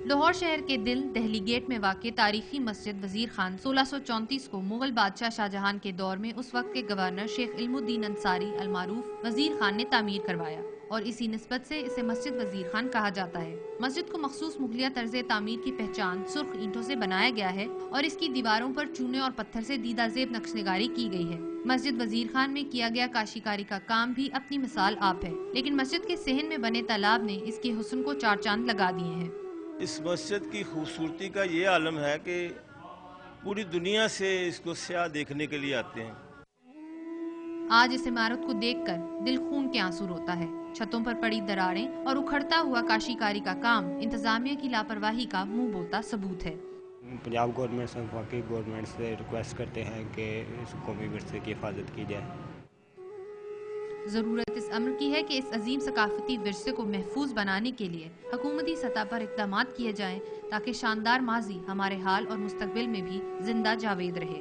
لاہور شہر کے دل دہلی گیٹ میں واقع تاریخی مسجد وزیر خان 1634 کو مغل بادشاہ شاہ جہان کے دور میں اس وقت کے گورنر شیخ علم الدین انصاری المعروف وزیر خان نے تعمیر کروایا اور اسی نسبت سے اسے مسجد وزیر خان کہا جاتا ہے۔ مسجد کو مخصوص مغلیہ طرز تعمیر کی پہچان سرخ اینٹوں سے بنایا گیا ہے اور اس کی دیواروں پر چونے اور پتھر سے دیدہ زیب نقش نگاری کی گئی ہے۔ مسجد وزیر خان میں کیا گیا کاشی کاری کا کام بھی اپنی مثال آپ ہے، لیکن مسجد کے صحن میں بنے تالاب نے اس کے حسن کو چار چاند لگا دیے ہیں۔ اس مسجد کی خوبصورتی کا یہ عالم ہے کہ پوری دنیا سے اس کو سیاح دیکھنے کے لیے آتے ہیں۔ آج اس عمارت کو دیکھ کر دل خون کے آنسو روتا ہے۔ چھتوں پر پڑی دراریں اور اکھڑتا ہوا کاشی کاری کا کام انتظامیہ کی لاپرواہی کا منہ بولتا ثبوت ہے۔ پنجاب گورنمنٹ سے وفاقی گورنمنٹ سے ریکویسٹ کرتے ہیں کہ اس قومی ورثے کی حفاظت کی جائے۔ ضرورت اس امر کی ہے کہ اس عظیم ثقافتی ورثے کو محفوظ بنانے کے لیے حکومتی سطح پر اقدامات کیے جائیں تاکہ شاندار ماضی ہمارے حال اور مستقبل میں بھی زندہ جاوید رہے۔